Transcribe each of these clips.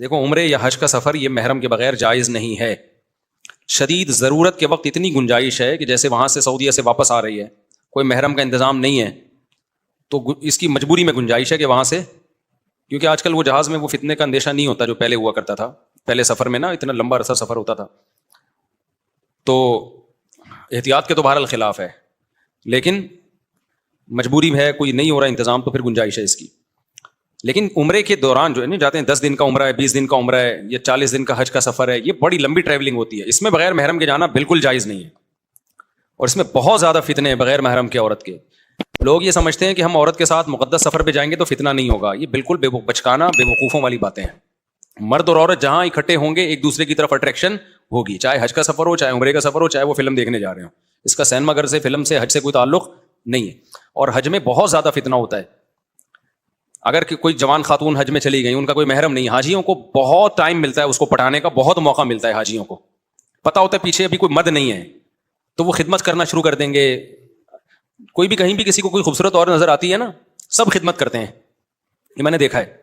دیکھو عمرے یا حج کا سفر یہ محرم کے بغیر جائز نہیں ہے. شدید ضرورت کے وقت اتنی گنجائش ہے کہ جیسے وہاں سے سعودیہ سے واپس آ رہی ہے, کوئی محرم کا انتظام نہیں ہے, تو اس کی مجبوری میں گنجائش ہے کہ وہاں سے, کیونکہ آج کل وہ جہاز میں وہ فتنے کا اندیشہ نہیں ہوتا جو پہلے ہوا کرتا تھا. پہلے سفر میں نا اتنا لمبا عرصہ سفر ہوتا تھا, تو احتیاط کے تو بہرحال خلاف ہے, لیکن مجبوری ہے, کوئی نہیں ہو رہا انتظام تو پھر گنجائش ہے اس کی. لیکن عمرے کے دوران جو ہے نا جاتے ہیں 10 دن کا عمرہ ہے, 20 دن کا عمرہ ہے, یا 40 دن کا حج کا سفر ہے, یہ بڑی لمبی ٹریولنگ ہوتی ہے, اس میں بغیر محرم کے جانا بالکل جائز نہیں ہے. اور اس میں بہت زیادہ فتنے ہیں بغیر محرم کے عورت کے. لوگ یہ سمجھتے ہیں کہ ہم عورت کے ساتھ مقدس سفر پہ جائیں گے تو فتنہ نہیں ہوگا. یہ بالکل بچکانا بے وقوفوں والی باتیں ہیں. مرد اور عورت جہاں اکٹھے ہوں گے ایک دوسرے کی طرف اٹریکشن ہوگی, چاہے حج کا سفر ہو, چاہے عمرے کا سفر ہو, چاہے وہ فلم دیکھنے جا رہے ہوں. اس کا سینما گھر سے, فلم سے, حج سے کوئی تعلق نہیں ہے. اور حج میں بہت زیادہ فتنہ ہوتا ہے. اگر کوئی جوان خاتون حج میں چلی گئی, ان کا کوئی محرم نہیں, حاجیوں کو بہت ٹائم ملتا ہے اس کو پٹانے کا, بہت موقع ملتا ہے حاجیوں کو. پتا ہوتا ہے پیچھے ابھی کوئی مرد نہیں ہے تو وہ خدمت کرنا شروع کر دیں گے. کوئی بھی کہیں بھی کسی کو کوئی خوبصورت اور نظر آتی ہے نا, سب خدمت کرتے ہیں. یہ میں نے دیکھا ہے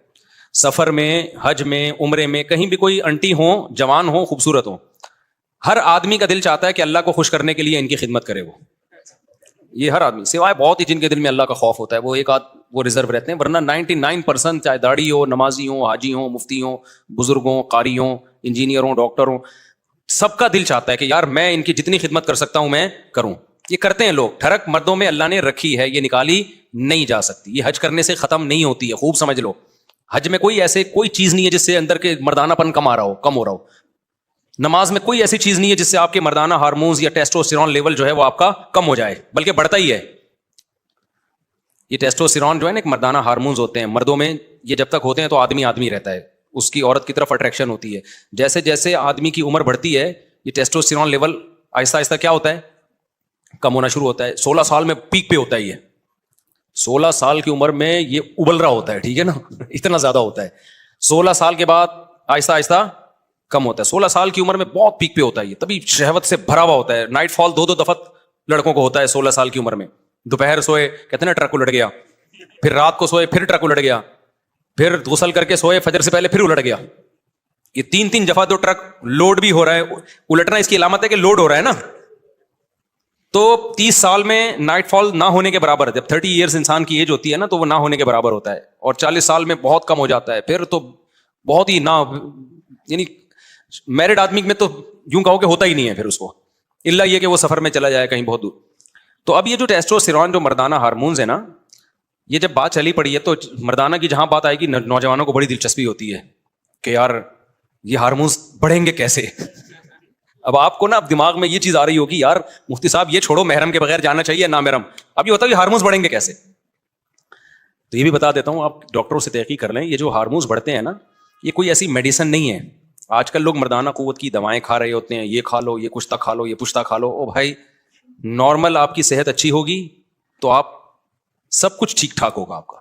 سفر میں, حج میں, عمرے میں, کہیں بھی کوئی انٹی ہوں, جوان ہوں, خوبصورت ہوں, ہر آدمی کا دل چاہتا ہے کہ اللہ کو خوش کرنے کے لیے ان کی خدمت کرے. یہ ہر آدمی, سوائے بہت ہی جن کے دل میں اللہ کا خوف ہوتا ہے, وہ ایک وہ ریزرو رہتے ہیں, ورنہ 99% چاہے داڑھی ہو, نمازی ہوں, حاجی ہوں, مفتی ہوں, بزرگ ہوں, قاری ہوں, انجینئر ہوں, ڈاکٹر ہوں, سب کا دل چاہتا ہے کہ یار میں ان کی جتنی خدمت کر سکتا ہوں میں کروں. یہ کرتے ہیں لوگ. ٹھڑک مردوں میں اللہ نے رکھی ہے, یہ نکالی نہیں جا سکتی. یہ حج کرنے سے ختم نہیں ہوتی ہے, خوب سمجھ لو. حج میں کوئی چیز نہیں ہے جس سے اندر کے مردانہ پن کم ہو رہا ہو. نماز میں کوئی ایسی چیز نہیں ہے جس سے آپ کے مردانہ ہارمونز یا ٹیسٹوسٹیرون لیول جو ہے وہ آپ کا کم ہو جائے, بلکہ بڑھتا ہی ہے. یہ ٹیسٹوسٹیرون جو ہے نا ایک مردانہ ہارمونز ہوتے ہیں مردوں میں, یہ جب تک ہوتے ہیں تو آدمی رہتا ہے, اس کی عورت کی طرف اٹریکشن ہوتی ہے. جیسے جیسے آدمی کی عمر بڑھتی ہے یہ ٹیسٹوسٹیرون لیول آہستہ آہستہ کیا ہوتا ہے, کم ہونا شروع ہوتا ہے. 16 سال میں پیک پہ ہوتا ہے. یہ 16 سال کی عمر میں یہ ابل رہا ہوتا ہے, ٹھیک ہے نا, اتنا زیادہ ہوتا ہے. 16 سال کے بعد آہستہ آہستہ کم ہوتا ہے. 16 سال کی عمر میں بہت پیک پہ ہوتا ہے یہ, تبھی شہوت سے بھرا ہوا ہوتا ہے. نائٹ فال 2 دفعہ لڑکوں کو ہوتا ہے 16 سال کی عمر میں. دوپہر سوئے, کہتے ہیں نا ٹرک الٹ گیا, پھر رات کو سوئے پھر ٹرک الٹ گیا, پھر غسل کر کے سوئے فجر سے پہلے پھر الٹ گیا. یہ 3 دفعہ تو ٹرک لوڈ بھی ہو رہا ہے. الٹنا اس کی علامت ہے کہ لوڈ ہو رہا ہے نا. تو 30 سال میں نائٹ فال نہ ہونے کے برابر ہے. جب 30 ایئرس انسان کی ایج ہوتی ہے نا تو وہ نہ ہونے کے برابر ہوتا ہے, اور 40 سال میں بہت کم ہو جاتا ہے. پھر تو بہت ہی نہ, یعنی میرڈ آدمی میں تو یوں کہو کہ ہوتا ہی نہیں ہے پھر اس کو, الا یہ کہ وہ سفر میں چلا جائے کہیں بہت دور. تو اب یہ جو ٹیسٹوسٹیرون جو مردانہ ہارمونز ہیں نا, یہ جب بات چلی پڑی ہے تو مردانہ کی جہاں بات آئے گی نوجوانوں کو بڑی دلچسپی ہوتی ہے کہ یار یہ ہارمونز بڑھیں گے کیسے. اب آپ کو نا اب دماغ میں یہ چیز آ رہی ہوگی یار مفتی صاحب یہ چھوڑو, محرم کے بغیر جانا چاہیے نہ محرم. اب یہ ہوتا ہے کہ ہارمونز بڑھیں گے کیسے, تو یہ بھی بتا دیتا ہوں, آپ ڈاکٹروں سے تحقیق کر لیں. یہ جو ہارمونز بڑھتے ہیں نا یہ کوئی ایسی میڈیسن نہیں ہے. آج کل لوگ مردانہ قوت کی دوائیں کھا رہے ہوتے ہیں, یہ کھا لو, یہ کشتہ کھا لو, یہ پشتہ کھا لو. او بھائی نارمل آپ کی صحت اچھی ہوگی تو آپ سب کچھ ٹھیک ٹھاک ہوگا آپ کا.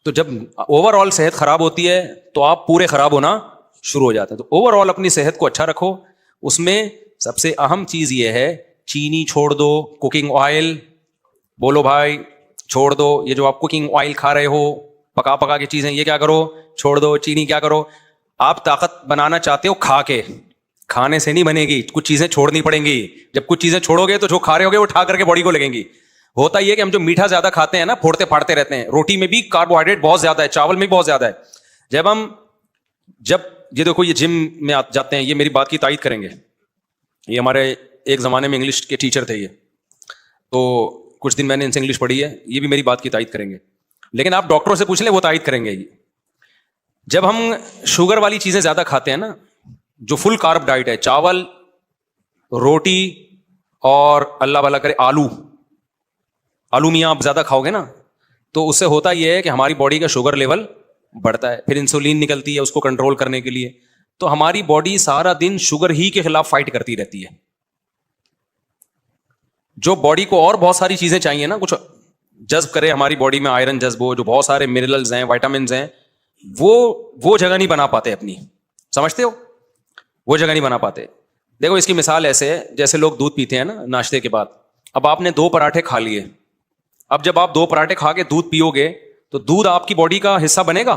تو جب اوور آل صحت خراب ہوتی ہے تو آپ پورے خراب ہونا شروع ہو جاتے ہیں. تو اوور آل اپنی صحت کو اچھا رکھو. اس میں سب سے اہم چیز یہ ہے چینی چھوڑ دو, کوکنگ آئل بولو بھائی چھوڑ دو. یہ جو آپ کوکنگ آئل کھا رہے ہو, پکا کی چیزیں, یہ کیا کرو, چھوڑ دو. چینی کیا کرو, آپ طاقت بنانا چاہتے ہو کھا کے, کھانے سے نہیں بنے گی, کچھ چیزیں چھوڑنی پڑیں گی. جب کچھ چیزیں چھوڑو گے تو جو کھا رہے ہوگے وہ اٹھا کر کے باڈی کو لگیں گی. ہوتا یہ کہ ہم جو میٹھا زیادہ کھاتے ہیں نا, پھوڑتے پھاڑتے رہتے ہیں. روٹی میں بھی کاربوہائیڈریٹ بہت زیادہ ہے, چاول میں بھی بہت زیادہ ہے. جب یہ دیکھو یہ جم میں جاتے ہیں, یہ میری بات کی تائید کریں گے, یہ ہمارے ایک زمانے میں انگلش کے ٹیچر تھے یہ, تو کچھ دن میں نے ان سے انگلش پڑھی ہے, یہ بھی میری بات کی تائید کریں گے. لیکن آپ ڈاکٹروں سے پوچھ لیں وہ تائید کریں گے. جب ہم شوگر والی چیزیں زیادہ کھاتے ہیں نا, جو فل کارب ڈائٹ ہے, چاول, روٹی اور اللہ بھلا کرے آلو میاں آپ زیادہ کھاؤ گے نا, تو اس سے ہوتا یہ ہے کہ ہماری باڈی کا شوگر لیول بڑھتا ہے. پھر انسولین نکلتی ہے اس کو کنٹرول کرنے کے لیے. تو ہماری باڈی سارا دن شوگر ہی کے خلاف فائٹ کرتی رہتی ہے. جو باڈی کو اور بہت ساری چیزیں چاہیے نا, کچھ جذب کرے ہماری باڈی میں, آئرن جذب ہو, جو بہت سارے منرلز ہیں, وائٹامنز ہیں, وہ جگہ نہیں بنا پاتے اپنی. سمجھتے ہو, وہ جگہ نہیں بنا پاتے. دیکھو اس کی مثال ایسے ہے جیسے لوگ دودھ پیتے ہیں نا ناشتے کے بعد. اب آپ نے 2 پراٹھے کھا لیے. اب جب آپ 2 پراٹھے کھا کے دودھ پیو گے تو دودھ آپ کی باڈی کا حصہ بنے گا,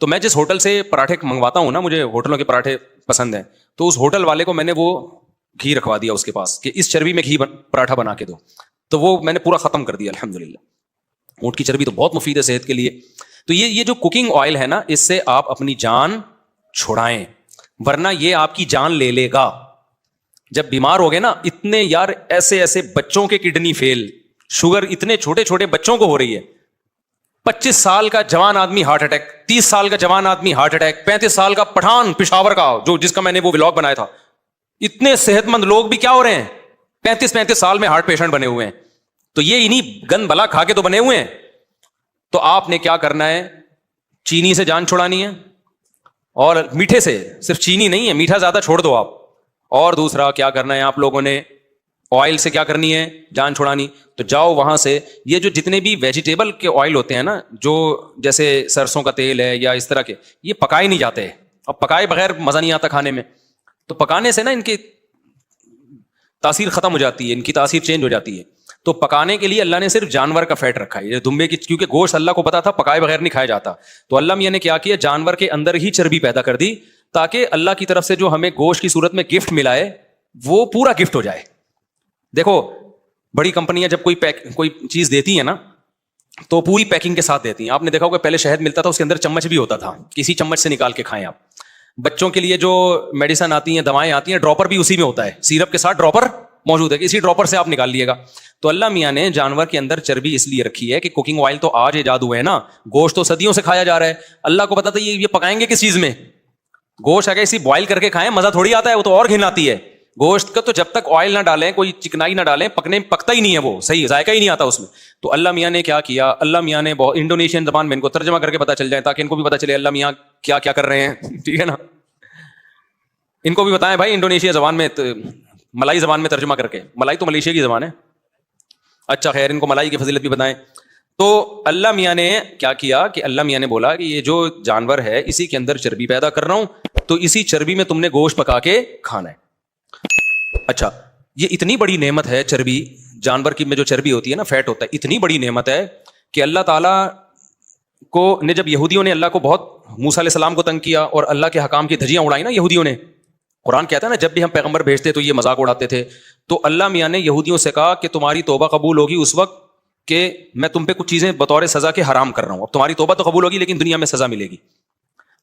تو میں جس ہوٹل سے پراٹھے منگواتا ہوں نا, مجھے ہوٹلوں کے پراٹھے پسند ہیں, تو اس ہوٹل والے کو میں نے وہ گھی رکھوا دیا اس کے پاس کہ اس چربی میں پراٹھا بنا کے دو, تو وہ میں نے پورا ختم کر دیا الحمدللہ. اونٹ کی چربی تو بہت مفید ہے صحت کے لیے. تو یہ جو کوکنگ آئل ہے نا, اس سے آپ اپنی جان چھڑائیں, ورنہ یہ آپ کی جان لے لے گا. جب بیمار ہو گئے نا, اتنے یار ایسے بچوں کے کڈنی فیل, شوگر اتنے چھوٹے چھوٹے بچوں کو ہو رہی ہے. 25 سال کا جوان آدمی ہارٹ اٹیک, 30 سال کا جوان آدمی ہارٹ اٹیک, 35 سال کا پٹھان پشاور کا جس کا میں نے وہ ولاگ بنایا تھا. اتنے صحت مند لوگ بھی کیا ہو رہے ہیں, 35 سال میں ہارٹ پیشنٹ بنے ہوئے ہیں. تو یہ انہیں گند بلا کھا کے تو بنے ہوئے ہیں. تو آپ نے کیا کرنا ہے, چینی سے جان چھڑانی ہے, اور میٹھے سے, صرف چینی نہیں ہے, میٹھا زیادہ چھوڑ دو آپ. اور دوسرا کیا کرنا ہے آپ لوگوں نے, آئل سے کیا کرنی ہے, جان چھڑانی. تو جاؤ وہاں سے, یہ جو جتنے بھی ویجیٹیبل کے آئل ہوتے ہیں نا, جو جیسے سرسوں کا تیل ہے یا اس طرح کے, یہ پکائے نہیں جاتے. اب پکائے بغیر مزہ نہیں آتا کھانے میں. تو پکانے سے نا ان کی تاثیر ختم ہو جاتی ہے, ان کی تاثیر چینج ہو جاتی ہے. تو پکانے کے لیے اللہ نے صرف جانور کا فیٹ رکھا ہے, یہ دمبے کی, کیونکہ گوشت اللہ کو پتا تھا پکائے بغیر نہیں کھایا جاتا. تو اللہ میاں نے کیا کیا, جانور کے اندر ہی چربی پیدا کر دی, تاکہ اللہ کی طرف سے جو ہمیں گوشت کی صورت میں گفٹ ملا ہے وہ پورا گفٹ ہو جائے. دیکھو بڑی کمپنیاں جب کوئی چیز دیتی ہیں نا, تو پوری پیکنگ کے ساتھ دیتی ہیں. آپ نے دیکھا ہوگا پہلے شہد ملتا تھا, اس کے اندر چمچ بھی ہوتا تھا, کسی چمچ سے نکال کے کھائیں آپ. بچوں کے لیے جو میڈیسن آتی ہیں, دوائیں آتی ہیں, ڈراپر بھی اسی میں ہوتا ہے, سیرپ کے ساتھ ڈراپر موجود ہے, کہ اسی ڈراپر سے آپ نکال لیے گا. تو اللہ میاں نے جانور کے اندر چربی اس لیے رکھی ہے کہ کوکنگ آئل تو آج ایجاد ہوئے ہیں نا, گوشت تو صدیوں سے کھایا جا رہا ہے. اللہ کو پتا تھا یہ پکائیں گے کس چیز میں, گوشت اگر اسی بوائل کر کے کھائیں مزہ تھوڑی آتا ہے, وہ تو اور گھن آتی ہے. گوشت کا تو جب تک آئل نہ ڈالیں, کوئی چکنائی نہ ڈالیں, پکتا ہی نہیں ہے, وہ صحیح ذائقہ ہی نہیں آتا اس میں. تو اللہ میاں نے کیا کیا, اللہ میاں نے بہت انڈونیشین زبان میں ان کو ترجمہ کر کے پتا چل جائے, تاکہ ان کو بھی پتا چلے اللہ میاں کیا کیا کر رہے ہیں. ٹھیک ہے نا, ان کو بھی بتائیں بھائی انڈونیشیا زبان میں, ملائی زبان میں ترجمہ کر کے. ملائی تو ملیشیا کی زبان ہے. اچھا خیر, ان کو ملائی کی فضیلت بھی بتائیں. تو اللہ میاں نے کیا کیا کہ اللہ میاں نے بولا کہ یہ جو جانور ہے اسی کے اندر چربی پیدا کر رہا ہوں, تو اسی چربی میں تم نے گوشت پکا کے کھانا ہے. اچھا, یہ اتنی بڑی نعمت ہے چربی, جانور کی میں جو چربی ہوتی ہے نا, فیٹ ہوتا ہے, اتنی بڑی نعمت ہے کہ اللہ تعالیٰ کو نے, جب یہودیوں نے اللہ کو بہت, موسیٰ علیہ السلام کو تنگ کیا اور اللہ کے حکام کی دھجیاں اڑائی نا یہودیوں نے. قرآن کہتا ہے نا جب بھی ہم پیغمبر بھیجتے تو یہ مذاق اڑاتے تھے. تو اللہ میاں نے یہودیوں سے کہا کہ تمہاری توبہ قبول ہوگی اس وقت کہ میں تم پہ کچھ چیزیں بطور سزا کے حرام کر رہا ہوں. اب تمہاری توبہ تو قبول ہوگی لیکن دنیا میں سزا ملے گی.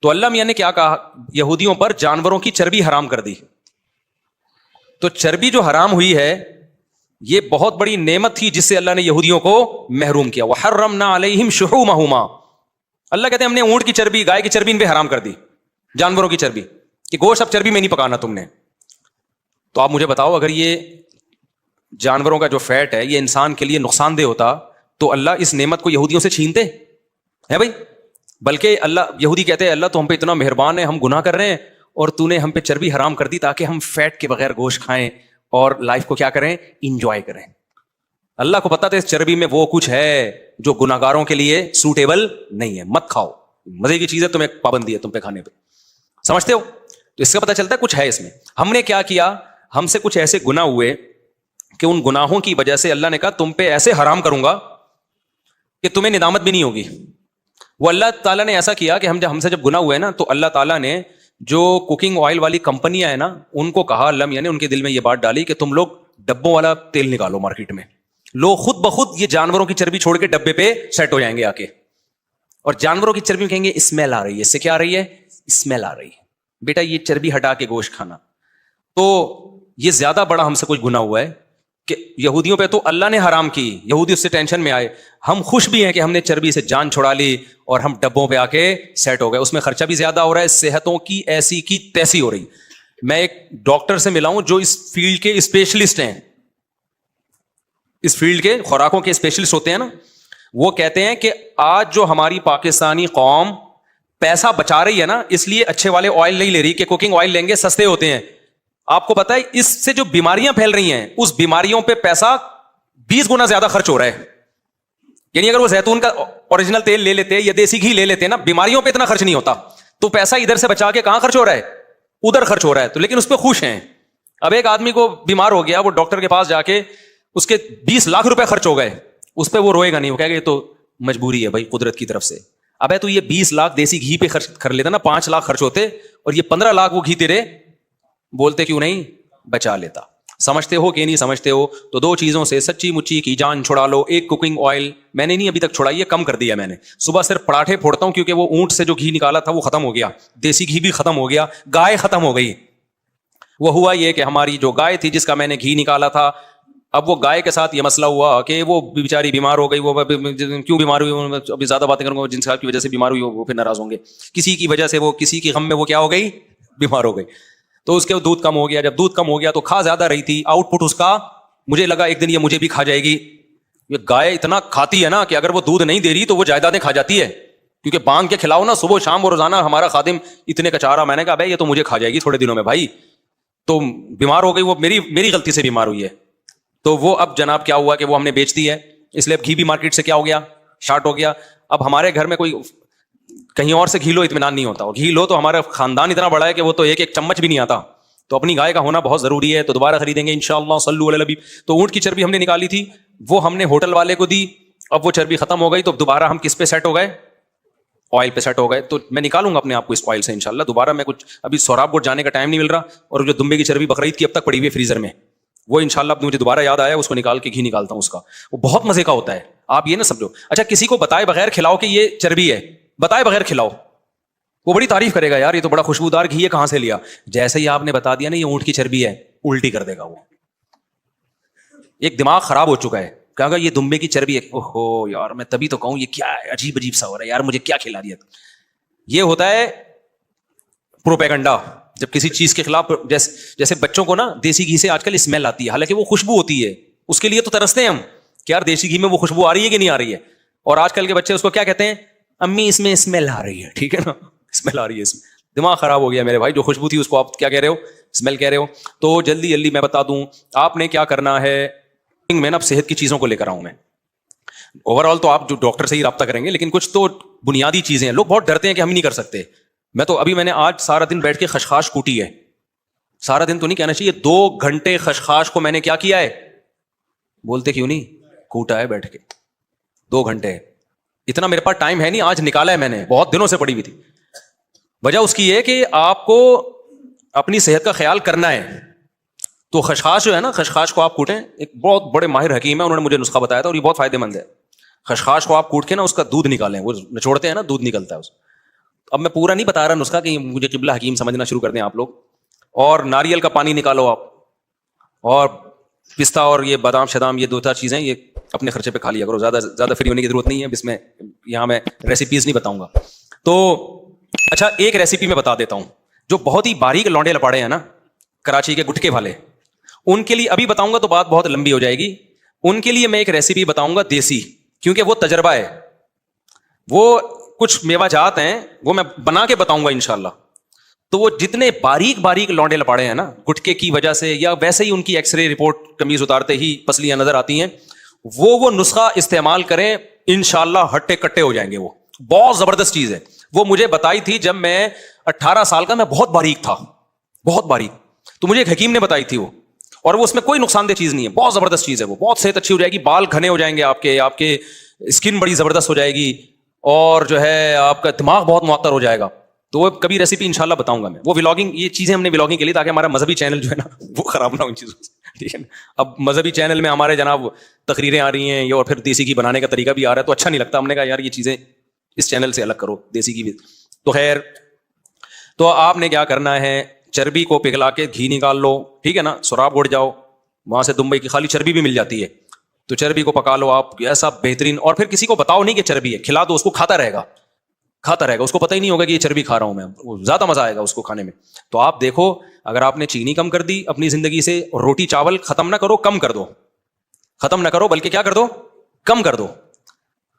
تو اللہ میاں نے کیا کہا, یہودیوں پر جانوروں کی چربی حرام کر دی. تو چربی جو حرام ہوئی ہے یہ بہت بڑی نعمت تھی جس سے اللہ نے یہودیوں کو محروم کیا. وحرمنا علیہم شحومہما, اللہ کہتے ہیں ہم نے اونٹ کی چربی, گائے کی چربی ان پہ حرام کر دی, جانوروں کی چربی, کہ گوشت اب چربی میں نہیں پکانا تم نے. تو آپ مجھے بتاؤ, اگر یہ جانوروں کا جو فیٹ ہے یہ انسان کے لیے نقصان دہ ہوتا تو اللہ اس نعمت کو یہودیوں سے چھینتے ہے بھائی؟ بلکہ اللہ, یہودی کہتے ہیں اللہ تو ہم پہ اتنا مہربان ہے, ہم گناہ کر رہے ہیں اور تو نے ہم پہ چربی حرام کر دی تاکہ ہم فیٹ کے بغیر گوشت کھائیں اور لائف کو کیا کریں, انجوائے کریں. اللہ کو پتا تھا اس چربی میں وہ کچھ ہے جو گناہگاروں کے لیے سوٹیبل نہیں ہے, مت کھاؤ, مزے کی چیز ہے, تمہیں پابندی ہے تم پہ کھانے پہ, سمجھتے ہو؟ تو اس سے پتا چلتا ہے کچھ ہے اس میں. ہم نے کیا کیا, ہم سے کچھ ایسے گناہ ہوئے کہ ان گناہوں کی وجہ سے اللہ نے کہا تم پہ ایسے حرام کروں گا کہ تمہیں ندامت بھی نہیں ہوگی. وہ اللہ تعالیٰ نے ایسا کیا کہ ہم سے جب گناہ ہوئے نا, تو اللہ تعالیٰ نے جو کوکنگ آئل والی کمپنیاں ہیں نا, ان کو کہا, اللہ میاں نے ان کے دل میں یہ بات ڈالی کہ تم لوگ ڈبوں والا تیل نکالو مارکیٹ میں. لوگ خود بخود یہ جانوروں کی چربی چھوڑ کے ڈبے پہ سیٹ ہو جائیں گے آ کے, اور جانوروں کی چربی کہیں گے اسمیل آ رہی ہے, اس سے کیا آ رہی ہے, اسمیل آ رہی ہے, بیٹا یہ چربی ہٹا کے گوشت کھانا. تو یہ زیادہ بڑا ہم سے کچھ گناہ ہوا ہے کہ یہودیوں پہ تو اللہ نے حرام کی, یہودی اس سے ٹینشن میں آئے. ہم خوش بھی ہیں کہ ہم نے چربی سے جان چھڑا لی اور ہم ڈبوں پہ آ کے سیٹ ہو گئے. اس میں خرچہ بھی زیادہ ہو رہا ہے, صحتوں کی ایسی کی تیسی ہو رہی. میں ایک ڈاکٹر سے ملا ہوں جو اس فیلڈ کے اسپیشلسٹ ہیں, اس فیلڈ کے خوراکوں کے اسپیشلسٹ ہوتے ہیں نا. وہ کہتے ہیں کہ آج جو ہماری پاکستانی قوم پیسہ بچا رہی ہے نا, اس لیے اچھے والے آئل نہیں لے رہی کہ کوکنگ آئل لیں گے سستے ہوتے ہیں. آپ کو پتا ہے اس سے جو بیماریاں پھیل رہی ہیں, اس بیماریوں پہ پیسہ 20 گنا زیادہ خرچ ہو رہا ہے. یعنی اگر وہ زیتون کا اوریجنل تیل لے لیتے یا دیسی گھی لے لیتے نا, بیماریوں پہ اتنا خرچ نہیں ہوتا. تو پیسہ ادھر سے بچا کے کہاں خرچ ہو رہا ہے, ادھر خرچ ہو رہا ہے. تو لیکن اس پہ خوش ہیں. اب ایک آدمی کو بیمار ہو گیا, وہ ڈاکٹر کے پاس جا کے اس کے 20 لاکھ روپے خرچ ہو گئے, اس پہ وہ روئے گا نہیں, وہ کہے گا یہ تو مجبوری ہے بھائی قدرت کی طرف سے. ابے تو یہ 20 لاکھ دیسی گھی پہ خرچ کر لیتا نا, 5 لاکھ خرچ ہوتے, اور یہ 15 لاکھ وہ گھی تیرے بولتے کیوں نہیں بچا لیتا. سمجھتے ہو کہ نہیں سمجھتے ہو؟ تو 2 چیزوں سے سچی مچی کی جان چھڑا لو. ایک کوکنگ آئل میں نے نہیں ابھی تک چھڑائی ہے, کم کر دیا میں نے. صبح صرف پراٹھے پھوڑتا ہوں کیونکہ وہ اونٹ سے جو گھی نکالا تھا وہ ختم ہو گیا, دیسی گھی بھی ختم ہو گیا, گائے ختم ہو گئی. وہ ہوا یہ کہ ہماری جو گائے تھی جس کا میں نے گھی نکالا تھا, اب وہ گائے کے ساتھ یہ مسئلہ ہوا کہ وہ بیچاری بیمار ہو گئی. وہ کیوں بیمار ہوئی, ابھی زیادہ باتیں کروں گا, جن صاحب کی وجہ سے بیمار ہوئی وہ پھر ناراض ہوں گے. کسی کی وجہ سے وہ کسی کی غم میں وہ کیا ہو گئی, بیمار ہو گئی. تو اس کے دودھ کم ہو گیا. جب دودھ کم ہو گیا تو کھا زیادہ رہی تھی, آؤٹ پٹ اس کا مجھے لگا ایک دن یہ مجھے بھی کھا جائے گی. یہ گائے اتنا کھاتی ہے نا کہ اگر وہ دودھ نہیں دے رہی تو وہ جائیدادیں کھا جاتی ہے, کیونکہ بانگ کے کھلاؤ نا صبح شام و روزانہ. ہمارا خادم اتنے کا چارہ, میں نے کہا بھائی یہ تو مجھے کھا جائے گی تھوڑے دنوں میں بھائی. تو بیمار ہو گئی وہ, میری غلطی سے بیمار ہوئی ہے. تو وہ اب جناب کیا ہوا کہ وہ ہم نے بیچ دی ہے, اس لیے اب گھی بھی مارکیٹ سے کیا ہو گیا, شارٹ ہو گیا. اب ہمارے گھر میں کوئی کہیں اور سے گھی لو اطمینان نہیں ہوتا, گھی لو تو ہمارا خاندان اتنا بڑا ہے کہ وہ تو ایک چمچ بھی نہیں آتا. تو اپنی گائے کا ہونا بہت ضروری ہے. تو دوبارہ خریدیں گے انشاءاللہ, صلو علی النبی. تو اونٹ کی چربی ہم نے نکالی تھی, وہ ہم نے ہوٹل والے کو دی. اب وہ چربی ختم ہو گئی تو دوبارہ ہم کس پہ سیٹ ہو گئے, آئل پہ سیٹ ہو گئے. تو میں نکالوں گا اپنے آپ کو اس آئل سے انشاءاللہ. دوبارہ میں کچھ ابھی سوراب گوٹ جانے کا ٹائم نہیں مل رہا, اور جو دمبے کی چربی بقرعید کی اب تک پڑی ہوئی ہے فریزر میں, وہ انشاءاللہ اب مجھے دوبارہ یاد آیا, اس کو نکال کے گھی نکالتا ہوں اس کا, وہ بہت مزے کا ہوتا ہے. آپ یہ نہ سمجھو, اچھا کسی کو بتائے بغیر کھلاؤ کہ یہ چربی ہے, بتائے بغیر کھلاؤ, وہ بڑی تعریف کرے گا, یار یہ تو بڑا خوشبودار گھی ہے, کہاں سے لیا. جیسے ہی آپ نے بتا دیا نا یہ اونٹ کی چربی ہے, الٹی کر دے گا. وہ ایک دماغ خراب ہو چکا ہے, کہا گا یہ دمبے کی چربی ہے. اوہو یار میں تبھی تو کہوں یہ کیا ہے, عجیب عجیب سا ہو رہا ہے یار, مجھے کیا کھلا دیا. یہ ہوتا ہے پروپیگنڈا. جب کسی چیز کے خلاف, جیسے بچوں کو نا دیسی گھی سے آج کل اسمیل آتی ہے, حالانکہ وہ خوشبو ہوتی ہے, اس کے لیے تو ترستے ہیں ہم کہ یار دیسی گھی میں وہ خوشبو آ رہی ہے کہ نہیں آ رہی ہے. اور آج کل کے بچے اس کو کیا کہتے ہیں, امی اس میں اسمیل آ رہی ہے. ٹھیک ہے نا, اسمیل آ رہی ہے, اس میں دماغ خراب ہو گیا میرے بھائی. جو خوشبو تھی اس کو آپ کیا کہہ رہے ہو, اسمیل کہہ رہے ہو. تو جلدی جلدی میں بتا دوں آپ نے کیا کرنا ہے. میں نا اب صحت کی چیزوں کو لے کر آؤں میں. اوور آل تو آپ جو ڈاکٹر سے ہی رابطہ کریں گے, لیکن کچھ تو بنیادی چیزیں ہیں. لوگ بہت ڈرتے ہیں کہ ہم نہیں کر سکتے. میں نے آج سارا دن بیٹھ کے خشخاش کوٹی ہے. سارا دن تو نہیں کہنا چاہیے, 2 گھنٹے خشخاش کو میں نے کیا کیا ہے, بولتے کیوں نہیں, کوٹا ہے بیٹھ کے 2 گھنٹے. اتنا میرے پاس ٹائم ہے نہیں, آج نکالا ہے میں نے, بہت دنوں سے پڑی ہوئی تھی. وجہ اس کی ہے کہ آپ کو اپنی صحت کا خیال کرنا ہے. تو خشخاش جو ہے نا, خشخاش کو آپ کوٹیں. ایک بہت بڑے ماہر حکیم ہے, انہوں نے مجھے نسخہ بتایا تھا اور یہ بہت فائدہ مند ہے. خشخاش کو آپ کوٹ کے نا اس کا دودھ نکالیں, وہ نچوڑتے ہیں نا دودھ نکلتا ہے اس. اب میں پورا نہیں بتا رہا نسخہ کہ مجھے قبلہ حکیم سمجھنا شروع کر دیں آپ لوگ. اور ناریل کا پانی نکالو آپ, اور پستہ اور یہ بادام شدام, یہ 2-4 چیزیں یہ اپنے خرچے پہ کھا لیا کرو. زیادہ فری ہونے کی ضرورت نہیں ہے. اس میں یہاں میں ریسیپیز نہیں بتاؤں گا. تو اچھا ایک ریسیپی میں بتا دیتا ہوں, جو بہت ہی باریک لونڈے لپاڑے ہیں نا کراچی کے گٹکے والے, ان کے لیے ابھی بتاؤں گا تو بات بہت لمبی ہو جائے گی. ان کے لیے میں ایک ریسیپی بتاؤں گا دیسی, کیونکہ وہ تجربہ ہے. وہ کچھ میوہ جات ہیں وہ میں بنا کے بتاؤں گا انشاءاللہ. تو وہ جتنے باریک باریک لونڈے لپاڑے ہیں نا گٹکے کی وجہ سے, یا ویسے ہی ان کی ایکس رے رپورٹ قمیض اتارتے ہی پسلیاں نظر آتی ہیں, وہ نسخہ استعمال کریں انشاءاللہ ہٹے کٹے ہو جائیں گے. وہ بہت زبردست چیز ہے. وہ مجھے بتائی تھی جب میں 18 سال کا, میں بہت باریک تھا, بہت باریک. تو مجھے ایک حکیم نے بتائی تھی وہ, اور وہ اس میں کوئی نقصان دہ چیز نہیں ہے, بہت زبردست چیز ہے. وہ بہت صحت اچھی ہو جائے گی, بال گھنے ہو جائیں گے آپ کے اسکن بڑی زبردست ہو جائے گی, اور جو ہے آپ کا دماغ بہت معطر ہو جائے گا. تو وہ کبھی ریسیپی انشاءاللہ بتاؤں گا میں. وہ ولاگنگ, یہ چیزیں ہم نے ولاگنگ کے لیے تاکہ ہمارا مذہبی چینل جو ہے نا وہ خراب نہ ہو ان چیزوں سے, ٹھیک ہے نا. اب مذہبی چینل میں ہمارے جناب تقریریں آ رہی ہیں, اور پھر دیسی گھی بنانے کا طریقہ بھی آ رہا ہے, تو اچھا نہیں لگتا. ہم نے کہا یار یہ چیزیں اس چینل سے الگ کرو, دیسی گھی بھی. تو خیر, تو آپ نے کیا کرنا ہے, چربی کو پگھلا کے گھی نکال لو, ٹھیک ہے نا. سراب گوڑ جاؤ, وہاں سے دمبئی کی خالی چربی بھی مل جاتی ہے, تو چربی کو پکا لو آپ ایسا بہترین. اور پھر کسی کو بتاؤ نہیں کہ چربی ہے, کھلا دو اس کو, کھاتا رہے گا, اس کو پتہ ہی نہیں ہوگا کہ یہ چربی کھا رہا ہوں میں, زیادہ مزہ آئے گا اس کو کھانے میں. تو آپ دیکھو, اگر آپ نے چینی کم کر دی اپنی زندگی سے, روٹی چاول ختم نہ کرو, کم کر دو, ختم نہ کرو بلکہ کیا کر دو, کم کر دو.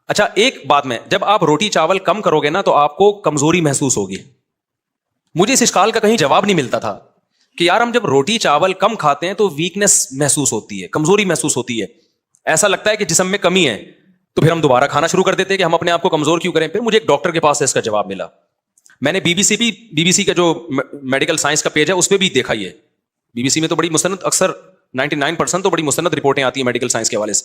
اچھا ایک بات میں, جب آپ روٹی چاول کم کرو گے نا تو آپ کو کمزوری محسوس ہوگی. مجھے اس اشکال کا کہیں جواب نہیں ملتا تھا کہ یار ہم جب روٹی چاول کم کھاتے ہیں تو ویکنس محسوس ہوتی ہے, کمزوری محسوس ہوتی ہے, ایسا لگتا ہے کہ جسم میں کمی ہے. تو پھر ہم دوبارہ کھانا شروع کر دیتے کہ ہم اپنے آپ کو کمزور کیوں کریں. پھر مجھے ایک ڈاکٹر کے پاس سے اس کا جواب ملا. میں نے بی بی سی کا جو میڈیکل سائنس کا پیج ہے اس پہ بھی دیکھا. یہ بی بی سی میں تو بڑی مستند, اکثر 99% تو بڑی مستند رپورٹیں آتی ہیں میڈیکل سائنس کے حوالے سے.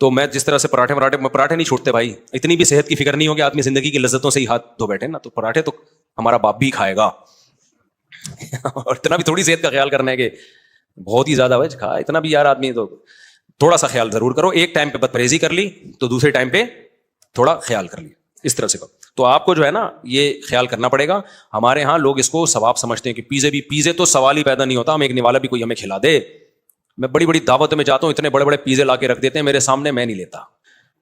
تو میں جس طرح سے پراٹھے نہیں چھوڑتے بھائی. اتنی بھی صحت کی فکر نہیں ہوگی, آدمی زندگی کی لذتوں سے ہی ہاتھ دھو بیٹھے نا, تو پراٹھے تو ہمارا باپ بھی کھائے گا. اور اتنا بھی تھوڑی صحت کا خیال کرنا ہے کہ بہت ہی زیادہ ویج کھا, اتنا بھی یار آدمی تو تھوڑا سا خیال ضرور کرو. ایک ٹائم پہ بد پرہیزی کر لی تو دوسرے ٹائم پہ تھوڑا خیال کر لی, اس طرح سے کرو. تو آپ کو جو ہے نا یہ خیال کرنا پڑے گا. ہمارے ہاں لوگ اس کو ثواب سمجھتے ہیں کہ پیزے تو سوال ہی پیدا نہیں ہوتا, ہم ایک نوالا بھی کوئی ہمیں کھلا دے. میں بڑی بڑی دعوتوں میں جاتا ہوں, اتنے بڑے بڑے پیزے لا کے رکھ دیتے ہیں میرے سامنے, میں نہیں لیتا.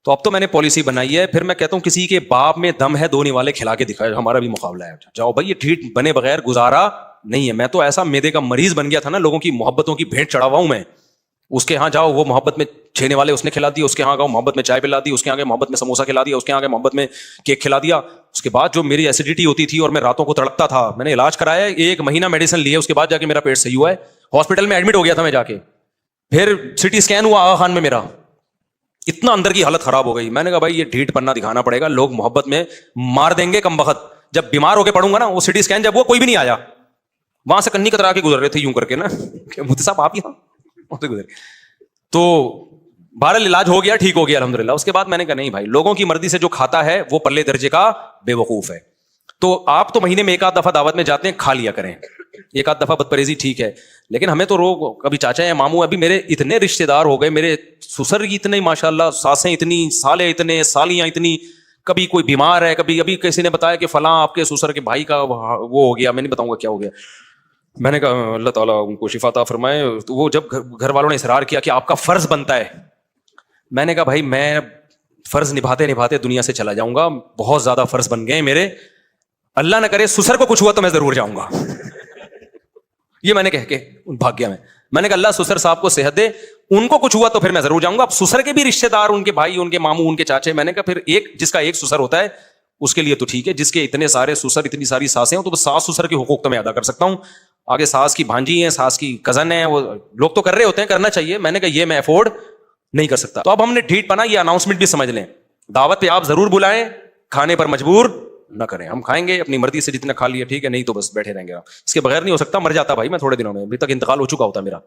تو اب تو میں نے پالیسی بنائی ہے, پھر میں کہتا ہوں کسی کے باپ میں دم ہے 2 نوالے کھلا کے دکھائے, ہمارا بھی مقابلہ ہے. جاؤ بھائی, یہ ٹھیٹ بنے بغیر گزارا نہیں ہے. میں تو ایسا میدے کا مریض بن گیا تھا نا, لوگوں کی محبتوں کی بھیٹ چڑھا ہوا ہوں میں. اس کے ہاں جاؤ, وہ محبت میں 6 نوالے اس نے کھلا دی, اس کے ہاں گاؤ محبت میں چائے پلا دی, اس کے آگے محبت میں سموسا کھلا دیا, اس کے آگے محبت میں کیک کھلا دیا. اس کے بعد جو میری ایسیڈیٹی ہوتی تھی اور میں راتوں کو تڑپتا تھا, میں نے علاج کرایا, 1 مہینہ میڈیسن لی ہے, اس کے بعد جا کے میرا پیٹ صحیح ہوا ہے. ہاسپٹل میں ایڈمٹ ہو گیا تھا میں جا کے, پھر CT اسکین ہوا آغا خان میں, میرا اتنا اندر کی حالت خراب ہو گئی. میں نے کہا بھائی یہ ڈھیٹ پنا دکھانا پڑے گا, لوگ محبت میں مار دیں گے کم وقت. جب بیمار ہو کے پڑوں گا نا, وہ CT اسکین جب وہ کوئی بھی نہیں آیا, وہاں سے کنی کترا کے گزر رہے تھے یوں کر کے نا, مفتی صاحب آپ یہاں سے گزر. تو بہرحال علاج ہو گیا, ٹھیک ہو گیا الحمدللہ. اس کے بعد میں نے کہا نہیں بھائی, لوگوں کی مرضی سے جو کھاتا ہے وہ پلے درجے کا بے وقوف ہے. تو آپ تو مہینے میں 1 آدھ دفعہ دعوت میں جاتے ہیں, کھا لیا کریں 1 آدھ دفعہ, بد پرہیزی ٹھیک ہے, لیکن ہمیں تو روگ, کبھی چاچا یا ماموں, ابھی میرے اتنے رشتے دار ہو گئے, میرے سسر کی اتنے ماشاءاللہ, ساسیں اتنی, سالے اتنے, سالیاں اتنی, کبھی کوئی بیمار ہے, کبھی ابھی کسی نے بتایا کہ فلاں آپ کے سسر کے بھائی کا وہ ہو گیا, میں نہیں بتاؤں گا کیا ہو گیا. میں نے کہا اللہ تعالیٰ ان کو شفا عطا فرمائے. تو وہ جب گھر والوں نے اصرار کیا کہ آپ کا فرض بنتا ہے, میں نے کہا بھائی میں فرض نبھاتے نبھاتے دنیا سے چلا جاؤں گا, بہت زیادہ فرض بن گئے میرے, اللہ نہ کرے سسر کو کچھ ہوا تو میں ضرور جاؤں گا. یہ میں نے کہہ کے بھاگ گیا. میں نے کہا اللہ سسر صاحب کو صحت دے, ان کو کچھ ہوا تو پھر میں ضرور جاؤں گا. اب سسر کے بھی رشتے دار, ان کے بھائی, ان کے ماموں, ان کے چاچے, میں نے کہا پھر جس کا ایک سسر ہوتا ہے اس کے لیے تو ٹھیک ہے, جس کے اتنے سارے سسر, اتنی ساری ساسیں ہوں, تو بس ساس سسر کے حقوق تو میں ادا کر سکتا ہوں. آگے ساس کی بھانجی ہیں, ساس کی کزن ہیں, وہ لوگ تو کر رہے ہوتے ہیں, کرنا چاہیے. میں نے کہا یہ میں افورڈ نہیں کر سکتا. تو اب ہم نے ڈھیٹ پنا یہ اناؤنسمنٹ بھی سمجھ لیں, دعوت پہ آپ ضرور بلائیں, کھانے پر مجبور نہ کریں. ہم کھائیں گے اپنی مرضی سے, جتنا کھا لیا ٹھیک ہے, نہیں تو بس بیٹھے رہیں گے. اس کے بغیر نہیں ہو سکتا, مر جاتا بھائی میں تھوڑے دنوں میں, ابھی تک انتقال ہو چکا ہوتا میرا.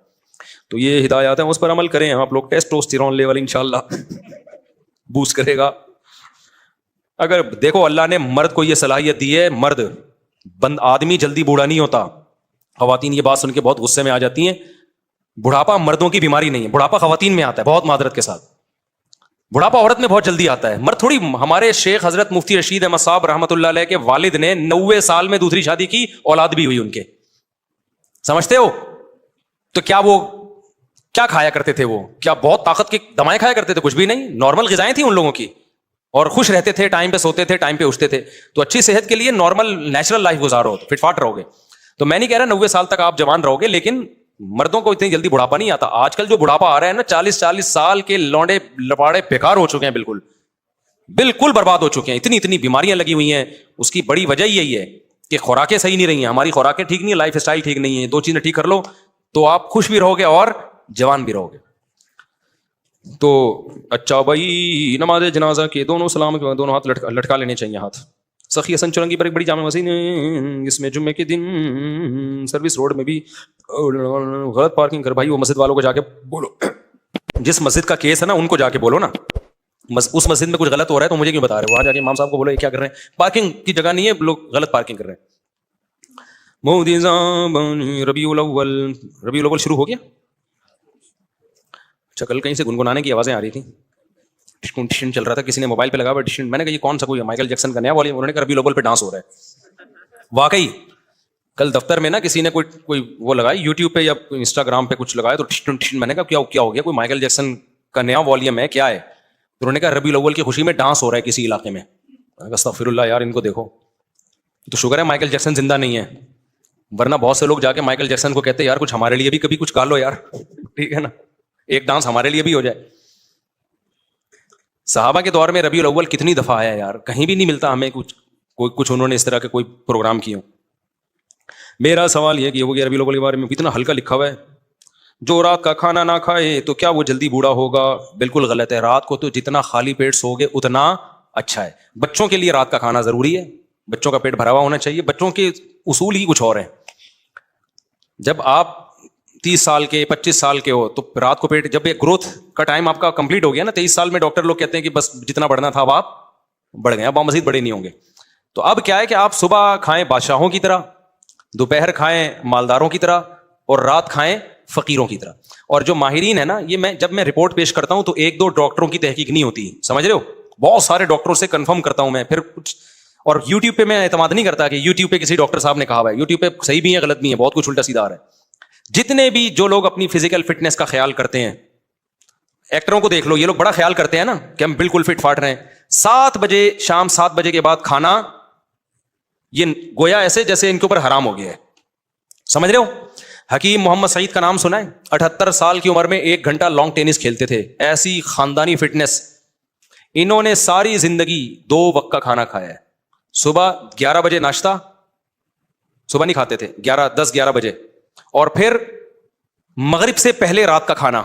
تو یہ ہدایات ہیں, اس پر عمل کریں آپ لوگ. ٹیسٹوسٹیرون لیول انشاءاللہ بوسٹ کرے گا. اگر دیکھو اللہ نے مرد کو یہ صلاحیت دی ہے, مرد آدمی جلدی بوڑھا نہیں ہوتا. خواتین یہ بات سن کے بہت غصے میں آ جاتی ہیں, بڑھاپا مردوں کی بیماری نہیں ہے, بڑھاپا خواتین میں آتا ہے بہت معذرت کے ساتھ. بڑھاپا عورت میں بہت جلدی آتا ہے, مرد تھوڑی. ہمارے شیخ حضرت مفتی رشید احمد صاحب رحمۃ اللہ علیہ کے والد نے 90 سال میں دوسری شادی کی, اولاد بھی ہوئی ان کے. سمجھتے ہو؟ تو کیا وہ کیا کھایا کرتے تھے, وہ کیا بہت طاقت کی دمائیں کھایا کرتے تھے؟ کچھ بھی نہیں, نارمل غذائیں تھیں ان لوگوں کی, اور خوش رہتے تھے, ٹائم پہ سوتے تھے, ٹائم پہ اٹھتے تھے. تو اچھی صحت کے لیے نارمل نیچرل لائف گزارو, فٹ فاٹ رہو گے. تو میں نہیں کہہ رہا 90 سال تک آپ جوان رہو گے, لیکن مردوں کو اتنی جلدی بڑھاپا نہیں آتا. آج کل جو بڑھاپا آ رہا ہے نا, 40 سال کے لونڈے لپاڑے بیکار ہو چکے ہیں, بالکل برباد ہو چکے ہیں. اتنی بیماریاں لگی ہوئی ہیں. اس کی بڑی وجہ یہی ہے کہ خوراکیں صحیح نہیں رہی ہیں, ہماری خوراکیں ٹھیک نہیں, لائف اسٹائل ٹھیک نہیں ہے. 2 چیزیں ٹھیک کر لو تو آپ خوش بھی رہو گے اور جوان بھی رہو گے. تو اچھا بھائی, نماز جنازہ کے دونوں سلام کے دونوں ہاتھ لٹکا لینے چاہیے ہاتھ. سخی حسن چورنگی پر ایک بڑی جامع مسجد ہے, اس میں جمعے کے دن سروس روڈ میں بھی غلط پارکنگ کر. بھائی وہ مسجد والوں کو جا کے بولو, جس مسجد کا کیس ہے نا ان کو جا کے بولو نا, اس مسجد میں کچھ غلط ہو رہا ہے تو مجھے کیوں بتا رہے ہو, وہاں جا کے امام صاحب کو بولو یہ کیا کر رہے ہیں, پارکنگ کی جگہ نہیں ہے, لوگ غلط پارکنگ کر رہے ہیں. ربیع الاول شروع ہو گیا. اچھا, کل کہیں سے گنگنانے کی آوازیں آ رہی تھیں, ٹشن چل رہا تھا, کسی نے موبائل پہ لگا ہوا ٹشن. میں نے کہا یہ کون سا کوئی مائیکل جیکسن کا نیا والی, انہوں نے کہا ربیع الاول پہ ڈانس ہو رہا ہے. واقعی کل دفتر میں نا کسی نے کوئی وہ لگائی یوٹیوب پہ یا انسٹاگرام پہ کچھ لگایا, تو ٹشن. میں نے کہا کیا ہو گیا, کوئی مائیکل جیکسن کا نیا والیوم ہے کیا ہے؟ انہوں نے کہا ربیع الاول کی خوشی میں ڈانس ہو رہا ہے کسی علاقے میں. استغفر اللہ یار, ان کو دیکھو. تو شکر ہے مائیکل جیکسن زندہ نہیں ہے, ورنہ بہت سے لوگ جا کے مائیکل جیکسن کو کہتے ہیں یار کچھ ہمارے لیے بھی کبھی کچھ گا لو یار, ٹھیک ہے نا, ایک ڈانس ہمارے لیے بھی ہو جائے. صحابہ کے دور میں ربیع الاول کتنی دفعہ آیا یار, کہیں بھی نہیں ملتا ہمیں کچھ انہوں نے اس طرح کے کوئی پروگرام کیے. میرا سوال یہ کہ وہ ربیع الاول کے بارے میں اتنا ہلکا لکھا ہوا ہے, جو رات کا کھانا نہ کھائے تو کیا وہ جلدی بوڑھا ہوگا. بالکل غلط ہے, رات کو تو جتنا خالی پیٹ سو گے اتنا اچھا ہے. بچوں کے لیے رات کا کھانا ضروری ہے, بچوں کا پیٹ بھرا ہوا ہونا چاہیے. بچوں کے اصول ہی کچھ اور ہیں. جب آپ 30 سال کے 25 سال کے ہو تو رات کو پیٹ جب یہ گروتھ کا ٹائم آپ کا کمپلیٹ ہو گیا نا 23 سال میں، ڈاکٹر لوگ کہتے ہیں کہ بس جتنا بڑھنا تھا اب آپ بڑھ گئے، اب آپ مزید بڑے نہیں ہوں گے. تو اب کیا ہے کہ آپ صبح کھائیں بادشاہوں کی طرح، دوپہر کھائیں مالداروں کی طرح، اور رات کھائیں فقیروں کی طرح. اور جو ماہرین ہے نا، یہ جب میں رپورٹ پیش کرتا ہوں تو 1-2 ڈاکٹروں کی تحقیق نہیں ہوتی، سمجھ رہے ہو، بہت سارے ڈاکٹروں سے کنفرم کرتا ہوں میں پھر کچھ. اور یوٹیوب پہ میں اعتماد نہیں کرتا کہ یوٹیوب پہ کسی ڈاکٹر صاحب نے کہا ہوا ہے، یوٹیوب پہ صحیح بھی ہے غلط بھی ہے، بہت کچھ الٹا سیدھا آ رہا ہے. جتنے بھی جو لوگ اپنی فزیکل فٹنس کا خیال کرتے ہیں، ایکٹروں کو دیکھ لو، یہ لوگ بڑا خیال کرتے ہیں نا کہ ہم بالکل فٹ فاٹ رہے ہیں. 7 بجے شام 7 بجے کے بعد کھانا یہ گویا ایسے جیسے ان کے اوپر حرام ہو گیا ہے، سمجھ رہے ہو. حکیم محمد سعید کا نام سنا ہے؟ 78 سال کی عمر میں 1 گھنٹہ لانگ ٹینس کھیلتے تھے، ایسی خاندانی فٹنس. انہوں نے ساری زندگی 2 وقت کا کھانا کھایا ہے. صبح 11 بجے ناشتہ، صبح نہیں کھاتے تھے، 10-11 بجے، اور پھر مغرب سے پہلے رات کا کھانا.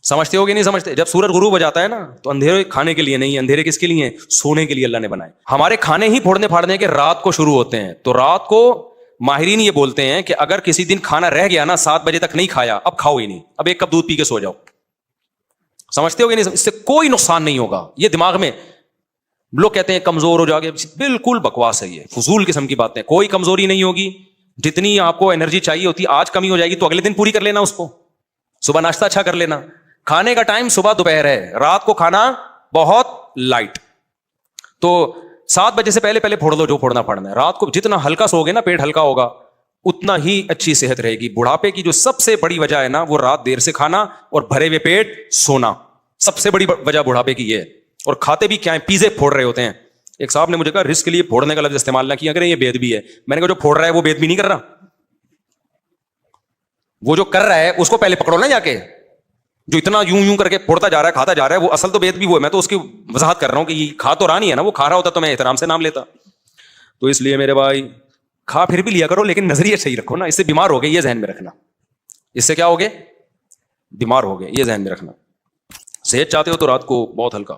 سمجھتے ہو کہ نہیں سمجھتے؟ جب سورج غروب ہو جاتا ہے نا تو اندھیرے کھانے کے لیے نہیں، اندھیرے کس کے لیے؟ سونے کے لیے اللہ نے بنائے. ہمارے کھانے ہی پھوڑنے پھاڑنے کے رات کو شروع ہوتے ہیں. تو رات کو ماہرین یہ بولتے ہیں کہ اگر کسی دن کھانا رہ گیا نا 7 بجے تک نہیں کھایا، اب کھاؤ ہی نہیں، اب 1 کپ دودھ پی کے سو جاؤ. سمجھتے ہو کہ نہیں؟ اس سے کوئی نقصان نہیں ہوگا. یہ دماغ میں لوگ کہتے ہیں کمزور ہو جاؤ گے، بالکل بکواس ہے، یہ فضول قسم کی باتیں. کوئی کمزوری نہیں ہوگی، جتنی آپ کو انرجی چاہیے ہوتی ہے آج کمی ہو جائے گی تو اگلے دن پوری کر لینا اس کو. صبح ناشتہ اچھا کر لینا. کھانے کا ٹائم صبح دوپہر ہے، رات کو کھانا بہت لائٹ. تو 7 بجے سے پہلے پھوڑ لو جو پھوڑنا پڑنا ہے. رات کو جتنا ہلکا سو گے نا، پیٹ ہلکا ہوگا، اتنا ہی اچھی صحت رہے گی. بڑھاپے کی جو سب سے بڑی وجہ ہے نا، وہ رات دیر سے کھانا اور بھرے ہوئے پیٹ سونا. سب سے بڑی وجہ بڑھاپے کی یہ ہے. اور کھاتے بھی کیا ہے؟ پیزے پھوڑ رہے ہوتے ہیں. ایک صاحب نے مجھے کہا رزق کے لیے پھوڑنے کا لفظ استعمال نہ کیا کریں، یہ بے ادبی ہے. میں نے کہا جو پھوڑ رہا ہے وہ بے ادبی نہیں کر رہا، وہ جو کر رہا ہے اس کو پہلے پکڑو نا جا کے. جو اتنا یوں کر کے پھوڑتا جا رہا ہے، کھاتا جا رہا ہے، وہ اصل تو بے ادبی وہ ہے. میں تو اس کی وضاحت کر رہا ہوں کہ یہ کھا تو رہا نہیں ہے نا، وہ کھا رہا ہوتا تو میں احترام سے نام لیتا. تو اس لیے میرے بھائی کھا پھر بھی لیا کرو، لیکن نظریہ صحیح رکھو نا. اس سے بیمار ہو گئے یہ ذہن میں رکھنا. اس سے کیا ہو گئے؟ بیمار ہو گئے، یہ ذہن میں رکھنا. صحت چاہتے ہو تو رات کو بہت ہلکا.